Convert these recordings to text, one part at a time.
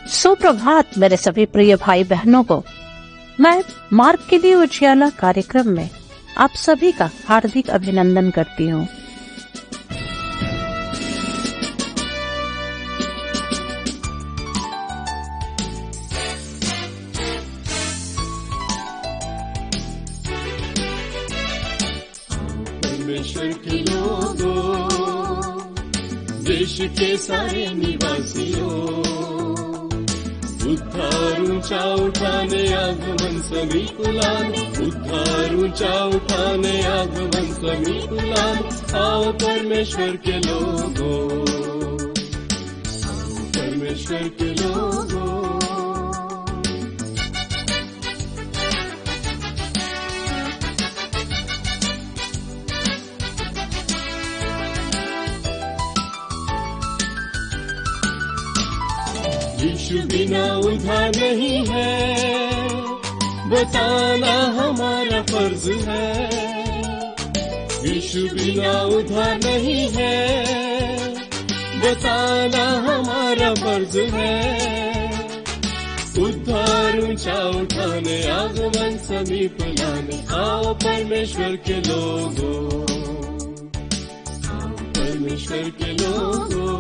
सुप्रभात मेरे सभी प्रिय भाई बहनों को। मैं मार्ग के लिए उजियाला कार्यक्रम में आप सभी का हार्दिक अभिनंदन करती हूँ। परमेश्वर के लोगों, देश के सारे निवासियों, उद्धार ऊंचा उठाने आगमन समीप लाने, उद्धार ऊंचा उठाने आगमन समीप लाने। आओ परमेश्वर के लोगों, आओ परमेश्वर के लोगों। यीशु बिना उद्धार नहीं है, बताना हमारा फर्ज है। यीशु बिना उद्धार नहीं है, बताना हमारा फर्ज है। उद्धार ऊंचा उठाने आगमन समीप लाने, आओ परमेश्वर के लोगों, आओ परमेश्वर के लोगों।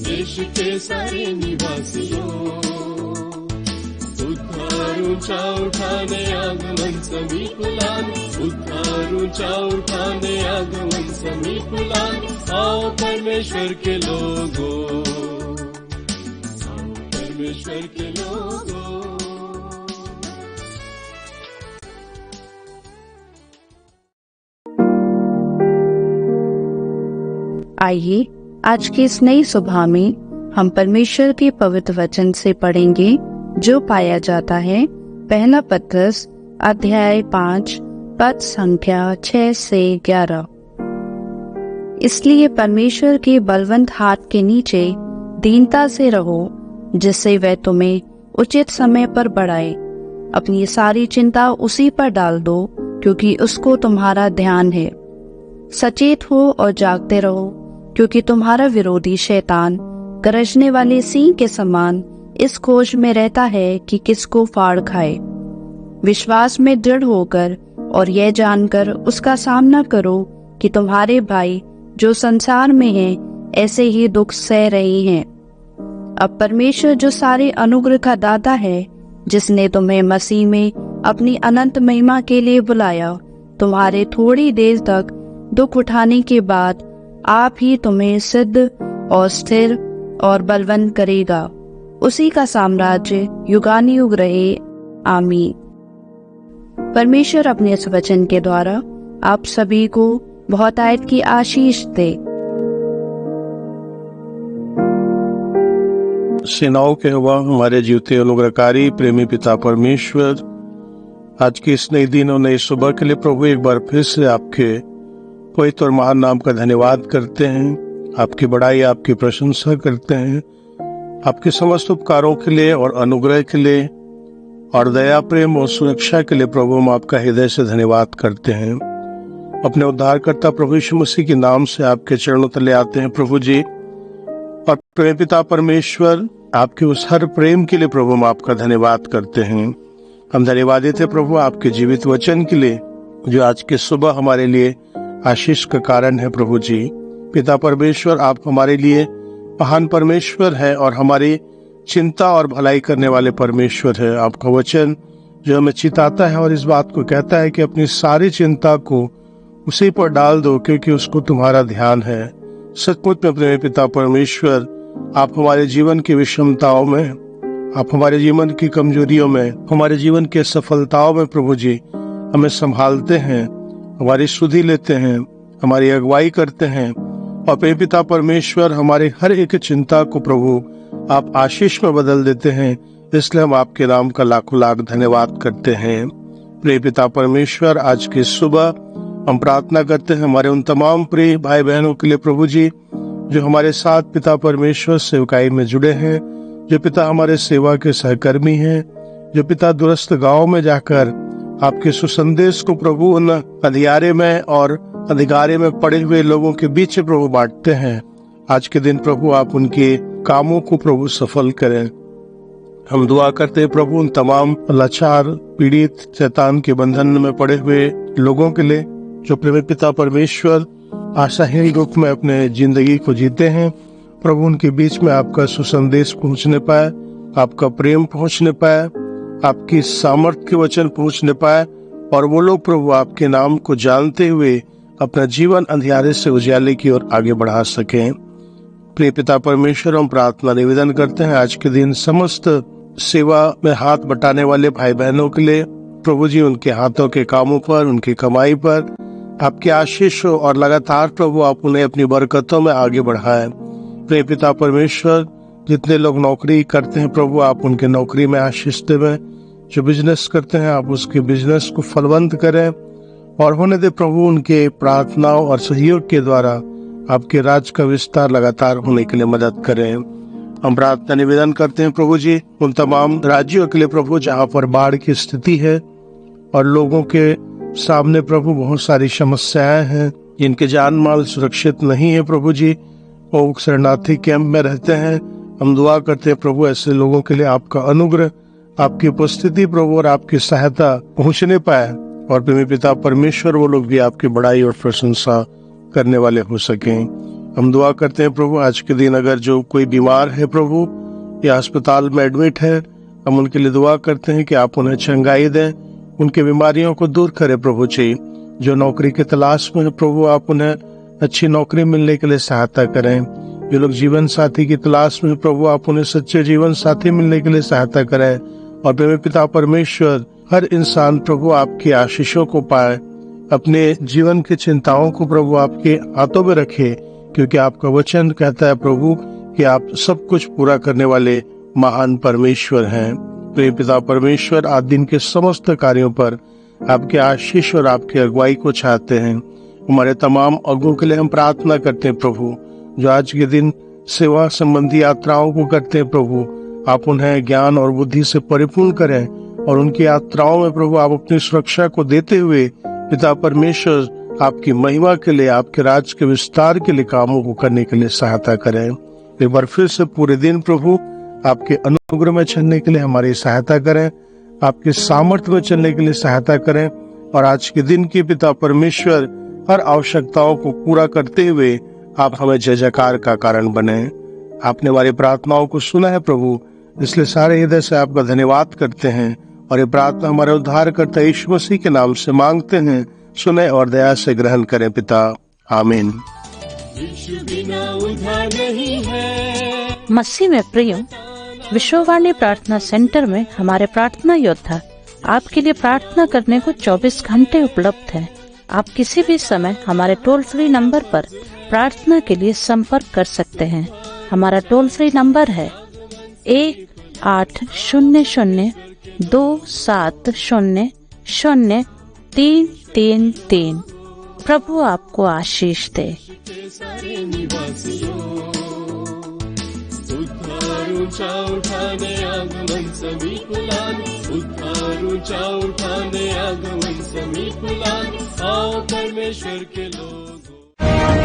देश के सारे निवासियों, उद्धार ऊंचा उठाने आगमन समीप लाने, उद्धार ऊंचा उठाने आगमन समीप लाने। आओ परमेश्वर के लोगों, आओ परमेश्वर के लोगों। आइए आज की इस नई सुबह में हम परमेश्वर के पवित्र वचन से पढ़ेंगे, जो पाया जाता है पहला पत्रस अध्याय 5 पद संख्या 6 से 11। इसलिए परमेश्वर के बलवंत हाथ के नीचे दीनता से रहो, जिससे वह तुम्हें उचित समय पर बढ़ाए। अपनी सारी चिंता उसी पर डाल दो, क्योंकि उसको तुम्हारा ध्यान है। सचेत हो और जागते रहो, क्योंकि तुम्हारा विरोधी शैतान गरजने वाले सिंह के समान इस खोज में रहता है कि किसको फाड़ खाए। विश्वास में दृढ़ होकर और यह जानकर उसका सामना करो कि तुम्हारे भाई जो संसार में हैं, ऐसे ही दुख सह रहे हैं। अब परमेश्वर जो सारे अनुग्रह का दाता है, जिसने तुम्हें मसीह में अपनी अनंत महिमा के लिए बुलाया, तुम्हारे थोड़ी देर तक दुख उठाने के बाद आप ही तुम्हें सिद्ध और स्थिर और बलवंत करेगा। उसी का साम्राज्य युगानुयुग रहे। आमीन। परमेश्वर अपने इस वचन के द्वारा आप सभी को बहुतायत की आशीष दे। सेनाओं के यहोवा, हमारे जीवते अनुग्रहकारी प्रेमी पिता परमेश्वर, आज की इस नई दिन और नई सुबह के लिए प्रभु एक बार फिर से आपके पवित्र और महान नाम का धन्यवाद करते हैं। आपकी बड़ाई, आपकी प्रशंसा करते हैं। आपके समस्त उपकारों के लिए और अनुग्रह के लिए और दया, प्रेम और सुरक्षा के लिए प्रभु हम आपका हृदय से धन्यवाद करते हैं। अपने उद्धारकर्ता प्रभु यीशु मसीह के नाम से आपके चरणों तले आते हैं प्रभु जी। और प्रेम पिता परमेश्वर, आपके उस हर प्रेम के लिए प्रभु हम आपका धन्यवाद करते हैं। हम धन्यवादित हैं प्रभु आपके जीवित वचन के लिए, जो आज की सुबह हमारे लिए आशीष का कारण है। प्रभु जी पिता परमेश्वर, आप हमारे लिए महान परमेश्वर है और हमारी चिंता और भलाई करने वाले परमेश्वर है। आपका वचन जो हमें चिताता है और इस बात को कहता है कि अपनी सारी चिंता को उसी पर डाल दो, क्योंकि उसको तुम्हारा ध्यान है। सचमुच में अपने पिता परमेश्वर, आप हमारे जीवन की विषमताओं में, आप हमारे जीवन की कमजोरियों में, हमारे जीवन की सफलताओं में प्रभु जी हमें संभालते हैं, हमारी सुधि लेते हैं, हमारी अगुवाई करते हैं। और प्रिय पिता परमेश्वर, हमारे हर एक चिंता को प्रभु आप आशीष में बदल देते हैं। इसलिए हम आपके नाम का लाखों लाख धन्यवाद करते हैं। प्रिय पिता परमेश्वर, आज की सुबह हम प्रार्थना करते हैं हमारे उन तमाम प्रिय भाई बहनों के लिए प्रभु जी, जो हमारे साथ पिता परमेश्वर सेवकाई में जुड़े हैं, जो पिता हमारे सेवा के सहकर्मी हैं, जो पिता दूरस्थ गांव में जाकर आपके सुसंदेश को प्रभु उन अंधियारे में और अंधिकारे में पड़े हुए लोगों के बीच प्रभु बांटते हैं। आज के दिन प्रभु आप उनकी कामों को प्रभु सफल करें। हम दुआ करते हैं प्रभु उन तमाम लाचार, पीड़ित, शैतान के बंधन में पड़े हुए लोगों के लिए जो प्रेमी पिता परमेश्वर आशाहीन रूप में अपने जिंदगी को जीते हैं। प्रभु उनके बीच में आपका सुसंदेश पहुंचने पाए, आपका प्रेम पहुंचने पाए, आपकी सामर्थ्य के वचन पहुंचने पाए और वो लोग प्रभु आपके नाम को जानते हुए अपना जीवन अंधियारे से उजाले की ओर आगे बढ़ा सकें। प्रिय पिता परमेश्वर, हम प्रार्थना निवेदन करते हैं आज के दिन समस्त सेवा में हाथ बटाने वाले भाई बहनों के लिए। प्रभु जी, उनके हाथों के कामों पर, उनकी कमाई पर आपके आशीष हो और लगातार प्रभु आप उन्हें अपनी बरकतों में आगे बढ़ाएं। प्रिय पिता परमेश्वर, जितने लोग नौकरी करते हैं प्रभु आप उनके नौकरी में आशीष देवें। जो बिजनेस करते हैं आप उसके बिजनेस को फलवंत करें और होने दे प्रभु उनके प्रार्थनाओं और सहयोग के द्वारा आपके राज का विस्तार लगातार होने के लिए मदद करें। हम प्रार्थना निवेदन करते हैं प्रभु जी उन तमाम राज्यों के लिए प्रभु जहाँ पर बाढ़ की स्थिति है और लोगों के सामने प्रभु बहुत सारी समस्याएं हैं, जिनके जान माल सुरक्षित नहीं है प्रभु जी, वो शरणार्थी कैंप में रहते हैं। हम दुआ करते हैं प्रभु ऐसे लोगों के लिए आपका अनुग्रह, आपकी उपस्थिति प्रभु और आपकी सहायता पहुंचने पाए और प्रेमी पिता परमेश्वर वो लोग भी आपकी बड़ाई और प्रशंसा करने वाले हो सकें। हम दुआ करते हैं प्रभु आज के दिन अगर जो कोई बीमार है प्रभु या अस्पताल में एडमिट है, हम उनके लिए दुआ करते हैं कि आप उन्हें चंगाई दें, उनके बीमारियों को दूर करें प्रभु जी। जो नौकरी की तलाश में है प्रभु आप उन्हें अच्छी नौकरी मिलने के लिए सहायता करें। जो लोग जीवन साथी की तलाश में प्रभु आप उन्हें सच्चे जीवन साथी मिलने के लिए सहायता करें और प्रेमी पिता परमेश्वर हर इंसान प्रभु आपकी आशीषों को पाए, अपने जीवन की चिंताओं को प्रभु आपके हाथों में रखे, क्योंकि आपका वचन कहता है प्रभु कि आप सब कुछ पूरा करने वाले महान परमेश्वर हैं। प्रिय पिता परमेश्वर, आज दिन के समस्त कार्यों पर आपके आशीष और आपकी अगुवाई को चाहते हैं। हमारे तमाम अगुओं के लिए हम प्रार्थना करते हैं प्रभु, जो आज के दिन सेवा संबंधी यात्राओं को करते हैं प्रभु आप उन्हें ज्ञान और बुद्धि से परिपूर्ण करें और उनकी यात्राओं में प्रभु आप अपनी सुरक्षा को देते हुए पिता परमेश्वर आपकी महिमा के लिए, आपके राज्य के विस्तार के लिए कामों को करने के लिए सहायता करें। एक बार फिर से पूरे दिन प्रभु आपके अनुग्रह में चलने के लिए हमारी सहायता करें, आपके सामर्थ्य में चलने के लिए सहायता करें और आज के दिन के पिता परमेश्वर हर आवश्यकताओं को पूरा करते हुए आप हमें जय जयकार का कारण बने। आपने हमारी प्रार्थनाओं को सुना है प्रभु, इसलिए सारे हृदय से आपका धन्यवाद करते हैं और ये प्रार्थना हमारे उद्धारकर्ता यीशु मसीह के नाम से मांगते हैं। सुने और दया से ग्रहण करें पिता, आमीन। यीशु बिना उद्धार नहीं है। मसीह में प्रिय, विश्ववाणी प्रार्थना सेंटर में हमारे प्रार्थना योद्धा आपके लिए प्रार्थना करने को 24 घंटे उपलब्ध हैं। आप किसी भी समय हमारे टोल फ्री नंबर पर प्रार्थना के लिए संपर्क कर सकते हैं। हमारा टोल फ्री नंबर है 1800-270-0333। प्रभु आपको आशीष दे। सारे निवासियों उद्धार ऊंचा उठाने आगमन समीप लाने, उद्धार ऊंचा उठाने आगमन समीप लाने, आओ परमेश्वर के लोग।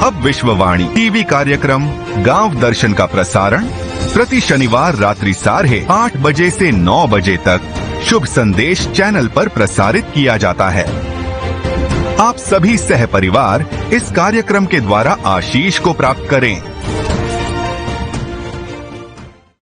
अब विश्ववाणी टीवी कार्यक्रम गांव दर्शन का प्रसारण प्रति शनिवार रात्रि 8:30 बजे से 9 बजे तक शुभ संदेश चैनल पर प्रसारित किया जाता है। आप सभी सह परिवार इस कार्यक्रम के द्वारा आशीष को प्राप्त करें।